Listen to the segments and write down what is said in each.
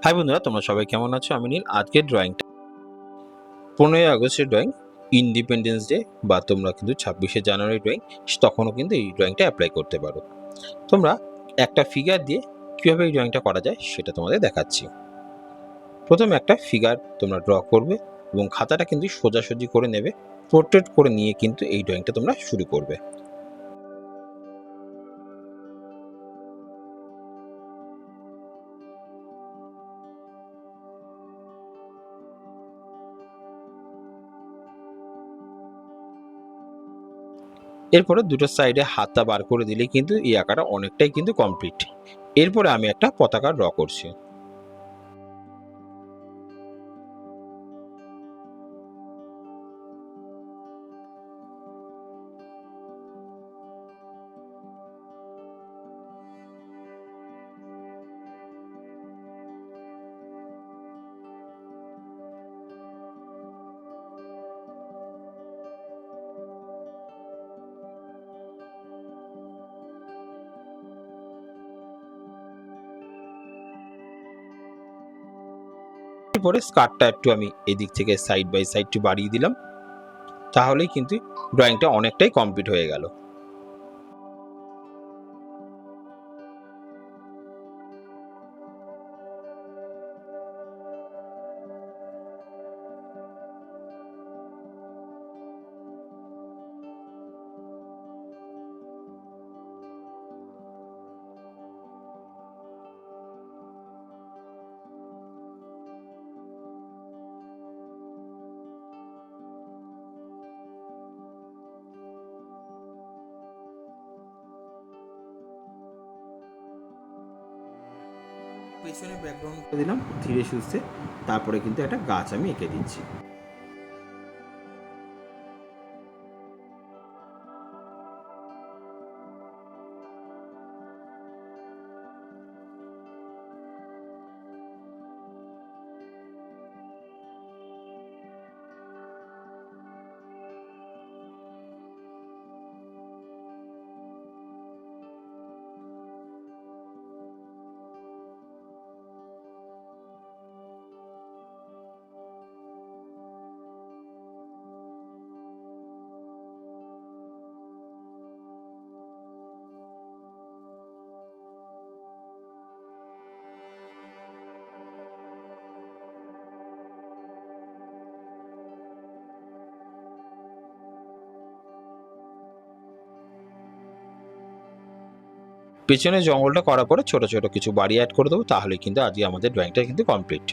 High বন্ধুরা, তোমরা সবাই কেমন আছো? আমি নীল। আজকের ড্রয়িংটা 15ই আগস্টের ড্রয়িং, ইন্ডিপেন্ডেন্স ডে বা তোমরা কিন্তু 26শে জানুয়ারি ড্রয়িং, তখনও কিন্তু এই ড্রয়িংটা অ্যাপ্লাই করতে পারো। তোমরা একটা ফিগার দিয়ে কীভাবে এই ড্রয়িংটা করা যায় সেটা তোমাদের দেখাচ্ছি। প্রথমে একটা ফিগার তোমরা ড্র করবে এবং খাতাটা কিন্তু সোজাসুজি করে নেবে, পোর্ট্রেট করে নিয়ে কিন্তু এই ড্রয়িংটা তোমরা শুরু করবে। এরপরে দুটো সাইডে হাতটা বার করে দিলে কিন্তু এই আঁকাটা অনেকটাই কিন্তু কমপ্লিট। এরপরে আমি একটা পতাকা ড্র করছি। এরপরে স্কার্টটা একটু আমি এদিক থেকে সাইড বাই সাইড একটু বাড়িয়ে দিলাম, তাহলেই কিন্তু ড্রয়িংটা অনেকটাই কমপ্লিট হয়ে গেল। পেছনে ব্যাকগ্রাউন্ড করে দিলাম ধীরে সুস্থে, তারপরে কিন্তু একটা গাছ আমি এঁকে দিচ্ছি। পেছনে জঙ্গলটা করার পরে ছোট ছোট কিছু বাড়ি অ্যাড করে দেবো, তাহলে কিন্তু আজকে আমাদের ড্রয়িংটা কিন্তু কমপ্লিট।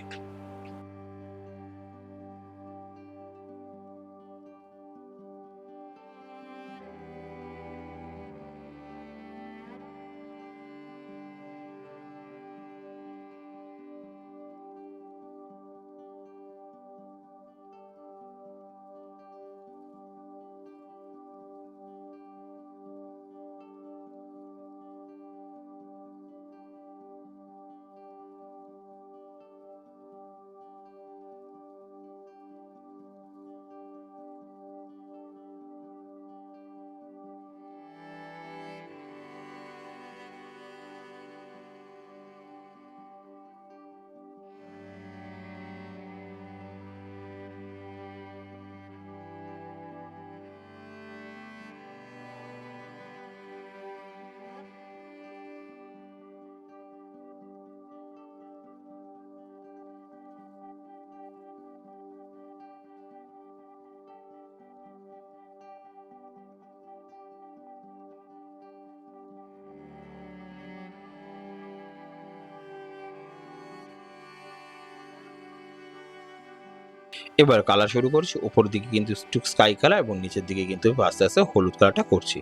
এবার কালার শুরু করছি। উপর দিকে কিন্তু একটু স্কাই কালার এবং নিচের দিকে কিন্তু আস্তে আস্তে হলুদ কালারটা করছি।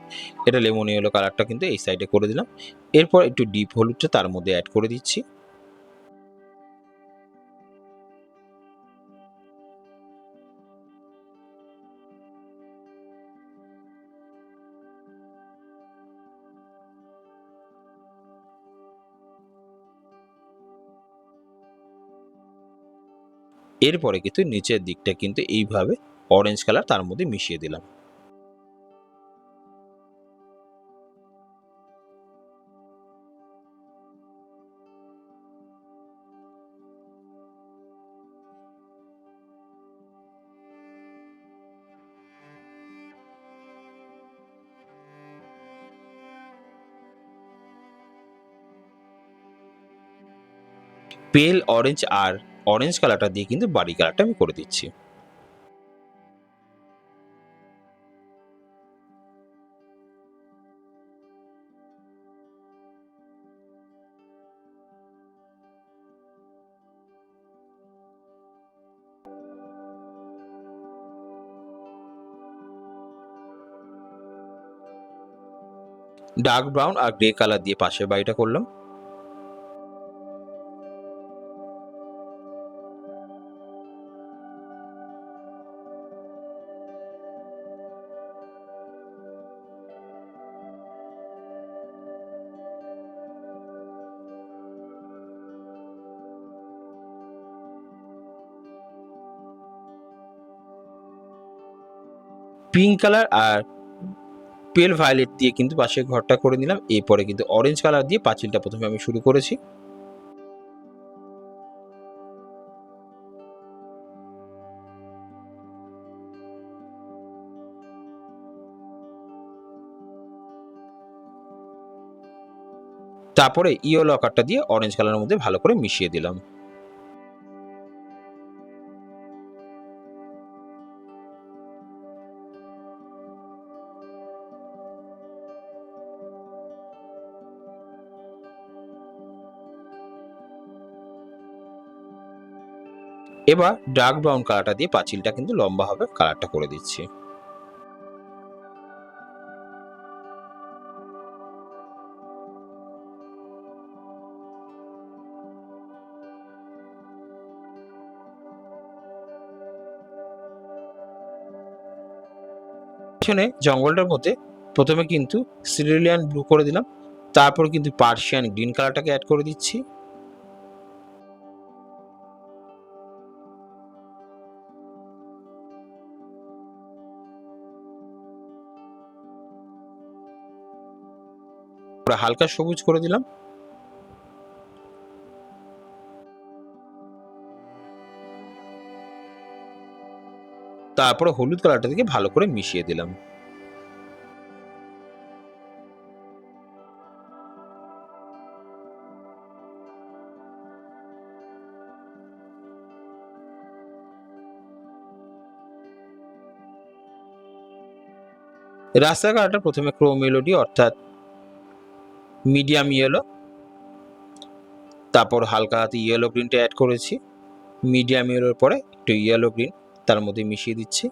এটা লেমন ইয়েলো কালারটা কিন্তু এই সাইডে করে দিলাম। এরপর একটু ডিপ হলুদটা তার মধ্যে অ্যাড করে দিচ্ছি। এরপরে কিন্তু নিচের দিকটা কিন্তু এইভাবে অরেঞ্জ কালার তার মধ্যে মিশিয়ে দিলাম। পেল অরেঞ্জ আর অরেঞ্জ কালারটা দিয়ে কিন্তু বাড়ি কালারটা আমি করে দিচ্ছি। ডার্ক ব্রাউন আর গ্রে কালার দিয়ে পাশের বাড়িটা করলাম। পিঙ্ক কালার আর পেল ভায়োলেট দিয়ে কিন্তু পাশের ঘরটা করে নিলাম। এরপরে কিন্তু অরেঞ্জ কালার দিয়ে পাঁচিলটা প্রথমে আমি শুরু করেছি। তারপরে ইয়েলো আকারটা দিয়ে অরেঞ্জ কালারের মধ্যে ভালো করে মিশিয়ে দিলাম। এবার ডার্ক ব্রাউন কালারটা দিয়ে পাঁচিলটা কিন্তু লম্বা হবে কালারটা করে দিচ্ছি। পেছনে জঙ্গলটার মধ্যে প্রথমে কিন্তু সিরিলিয়ান ব্লু করে দিলাম, তারপর কিন্তু পার্সিয়ান গ্রিন কালারটাকে অ্যাড করে দিচ্ছি। হালকা সবুজ করে দিলাম। তারপরে হলুদ কালারটা থেকে ভালো করে মিশিয়ে দিলাম। রাস্তা কালারটা প্রথমে ক্রো মেলোডি অর্থাৎ মিডিয়াম ইয়েলো, তারপর হালকা হাতে ইয়েলো গ্রিনটা অ্যাড করেছি। মিডিয়াম ইয়েলোর পরে একটু ইয়েলো গ্রিন তার মধ্যে মিশিয়ে দিচ্ছি।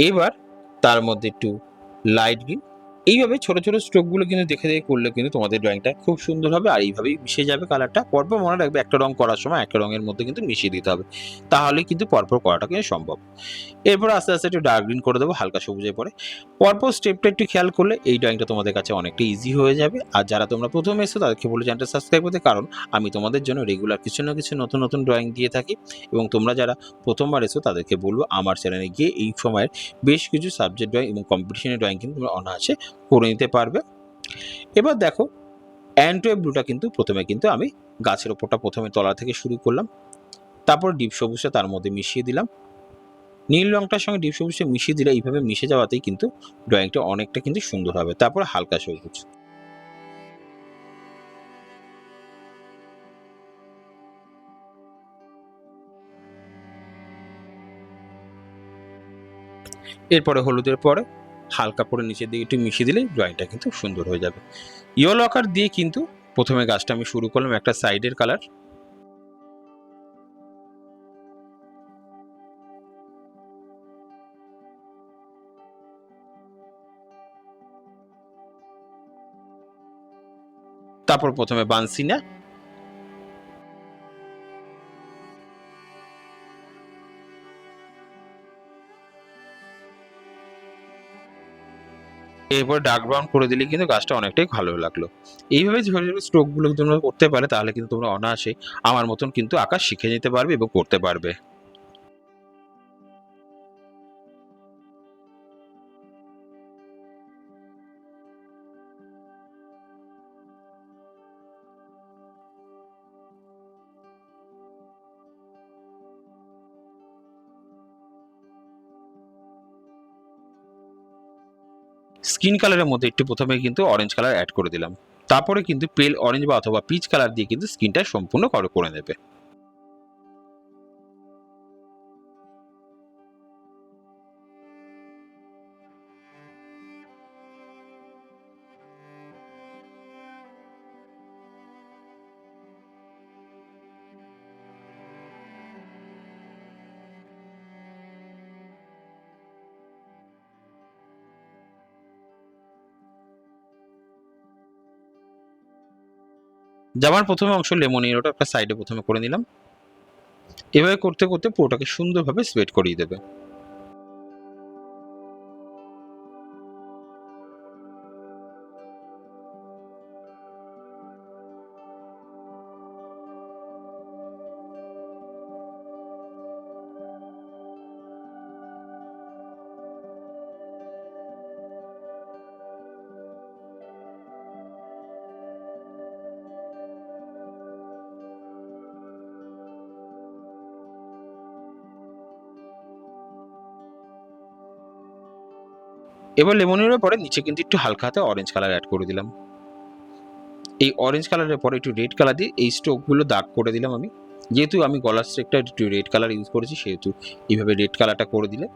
এবার তার মধ্যে একটু লাইট গ্রিন, এইভাবে ছোট ছোট স্ট্রোকগুলো কিন্তু দেখে দেখে করলে কিন্তু তোমাদের ড্রয়িংটা খুব সুন্দর হবে আর এইভাবেই মিশে যাবে কালারটা। পরপর মনে রাখবে একটা রং করার সময় একটা রঙের মধ্যে কিন্তু মিশিয়ে দিতে হবে, তাহলেই কিন্তু পরপর করাটা কিন্তু সম্ভব। এরপর আস্তে আস্তে একটু ডার্ক গ্রিন করে দেবো হালকা সবুজের পরে। পরপর স্টেপটা একটু খেয়াল করলে এই ড্রয়িংটা তোমাদের কাছে অনেকটা ইজি হয়ে যাবে। আর যারা তোমরা প্রথম এসেছো তাদেরকে বলে চ্যানেলটা সাবস্ক্রাইব করতে, কারণ আমি তোমাদের জন্য রেগুলার কিছু না কিছু নতুন নতুন ড্রয়িং দিয়ে থাকি। এবং তোমরা যারা প্রথমবার এসো তাদেরকে বলবো আমার চ্যানেলে গিয়ে এই সময়ের বেশ কিছু সাবজেক্ট ড্রয়িং এবং কম্পিটিশনের ড্রয়িং কিন্তু তোমরা অনায়াসে করে নিতে পারবে। এবার দেখো অ্যান্টোয়েব ব্লুটা কিন্তু প্রথমে কিন্তু আমি গাছের ওপরটা প্রথমে তলা থেকে শুরু করলাম, তারপর ডিপ সবুজটা তার মধ্যে মিশিয়ে দিলাম। নীল রংটার সঙ্গে ডিপ সবুজটা মিশিয়ে দিলে এইভাবে মিশে যাওয়াতেই কিন্তু ড্রয়িংটা অনেকটা কিন্তু সুন্দর হবে। তারপর হালকা সবুজ, এরপরে হলুদের পরে হালকা করে নিচের দিকে একটু মিশিয়ে দিলেই ড্রয়িংটা কিন্তু সুন্দর হয়ে যাবে। ইয়েলো আকার দিয়ে কিন্তু প্রথমে গাছটা আমি শুরু করলাম একটা সাইডের কালার, তারপর প্রথমে বানসিনা, এরপর ডার্ক ব্রাউন করে দিলে কিন্তু গাছটা অনেকটাই ভালো লাগলো। এইভাবে ছোট ছোট স্ট্রোক গুলো তোমরা করতে পারে তাহলে কিন্তু তোমরা অনায়াসে আমার মতন কিন্তু আঁকা শিখে নিতে পারবে এবং করতে পারবে। স্কিন কালারের মধ্যে একটু প্রথমে কিন্তু অরেঞ্জ কালার অ্যাড করে দিলাম, তারপরে কিন্তু পেল অরেঞ্জ বা অথবা পিচ কালার দিয়ে কিন্তু স্কিনটা সম্পূর্ণ করে নেবে। জামার প্রথমে অংশ লেমন ইয়েলোটা একটা সাইডে প্রথমে করে নিলাম। এভাবে করতে করতে পুরোটাকে সুন্দরভাবে স্প্রেড করিয়ে দেবে। এবার লেমন ইয়েলোর পরে নিচে কিন্তু একটু হালকা হাতে অরেঞ্জ কালার অ্যাড করে দিলাম। এই অরেঞ্জ কালারের পরে একটু রেড কালার দিয়ে এই স্ট্রোকগুলো দাগ করে দিলাম আমি। যেহেতু আমি গলার স্ট্রেকটা একটু রেড কালার ইউজ করেছি, সেহেতু এইভাবে রেড কালারটা করে দিলে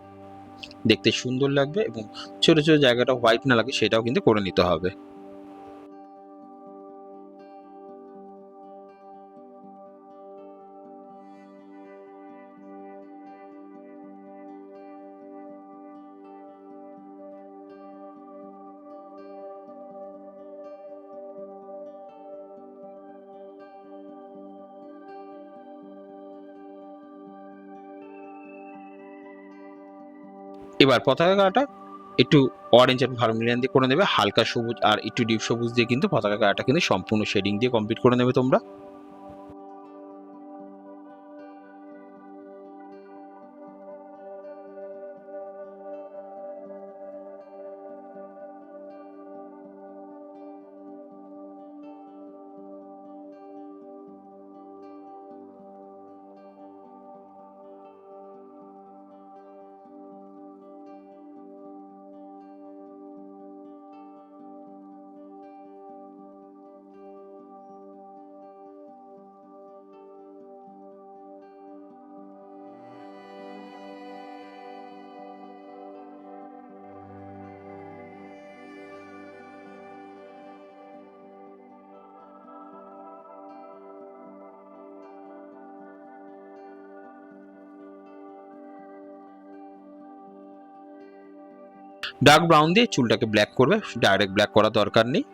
দেখতে সুন্দর লাগবে এবং ছোট ছোট জায়গাটা হোয়াইট না লাগে সেটাও কিন্তু করে নিতে হবে। এবার পতাকা কালারটা একটু অরেঞ্জ আর ভার্মিলিয়ান দিয়ে করে নেবে, হালকা সবুজ আর একটু ডিপ সবুজ দিয়ে কিন্তু পতাকা কালারটা কিন্তু সম্পূর্ণ শেডিং দিয়ে কমপ্লিট করে নেবে তোমরা। ডার্ক ব্রাউন দিয়ে চুলটাকে ব্ল্যাক করবে, ডাইরেক্ট ব্ল্যাক করার দরকার নেই।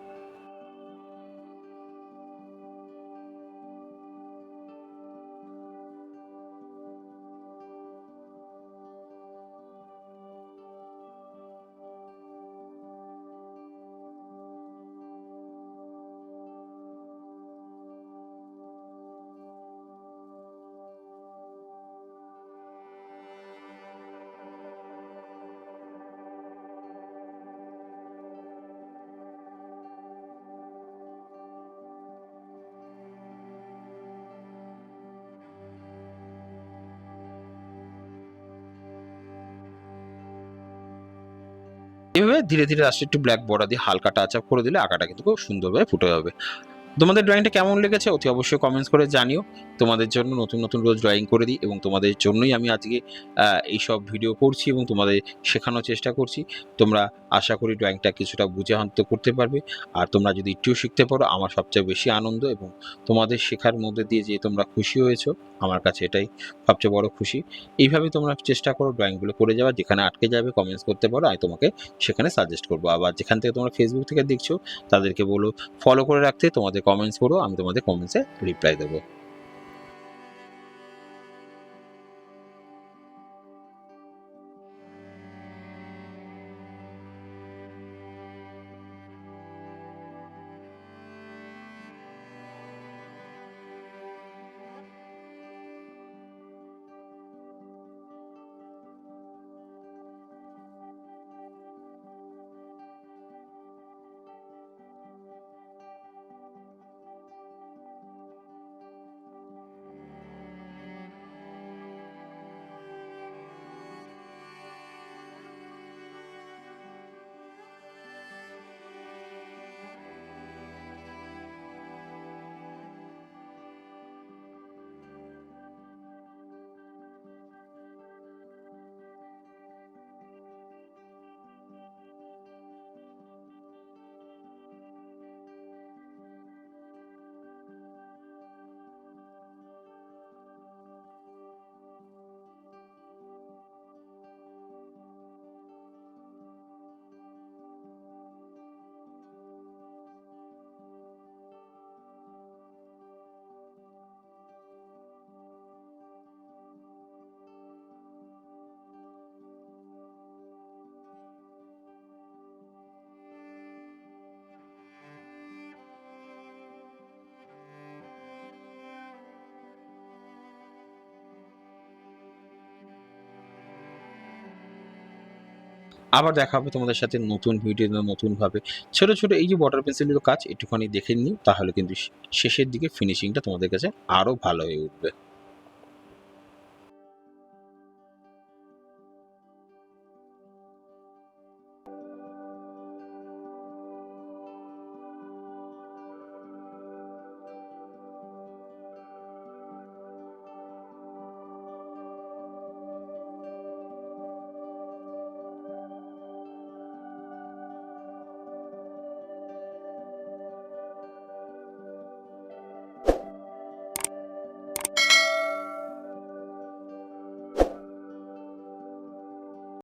এভাবে ধীরে ধীরে লাস্টে একটু ব্ল্যাক বর্ডার দিয়ে হালকা টাচ আপ করে দিলে আঁকাটা কিন্তু খুব সুন্দরভাবে ফুটে যাবে। তোমাদের ড্রয়িংটা কেমন লেগেছে অতি অবশ্যই কমেন্টস করে জানিও। তোমাদের জন্য নতুন নতুন রোজ ড্রয়িং করে দিই এবং তোমাদের জন্যই আমি আজকে এইসব ভিডিও করছি এবং তোমাদের শেখানোর চেষ্টা করছি। তোমরা আশা করি ড্রয়িংটা কিছুটা বুঝে অন্ত করতে পারবে। আর তোমরা যদি একটুও শিখতে পারো আমার সবচেয়ে বেশি আনন্দ, এবং তোমাদের শেখার মধ্যে দিয়ে যে তোমরা খুশি হয়েছো আমার কাছে এটাই সবচেয়ে বড় খুশি। এইভাবে তোমরা চেষ্টা করো ড্রয়িংগুলো করে যাওয়ার, যেখানে আটকে যাবে কমেন্টস করতে পারো, আমি তোমাকে সেখানে সাজেস্ট করবো। আবার যেখান থেকে তোমরা ফেসবুক থেকে দেখছো তাদেরকে বলো ফলো করে রাখতে, তোমাদের কমেন্টস করো, আমি তোমাদের কমেন্টসে রিপ্লাই দেবো। আবার দেখা হবে তোমাদের সাথে নতুন ভিডিও, নতুনভাবে। ছোট, ছোট এই যে ওয়াটার পেন্সিলগুলো কাজ একটুখানি দেখে নিও, তাহলে কিন্তু শেষের দিকে ফিনিশিংটা তোমাদের কাছে আরো ভালো হয়ে উঠবে।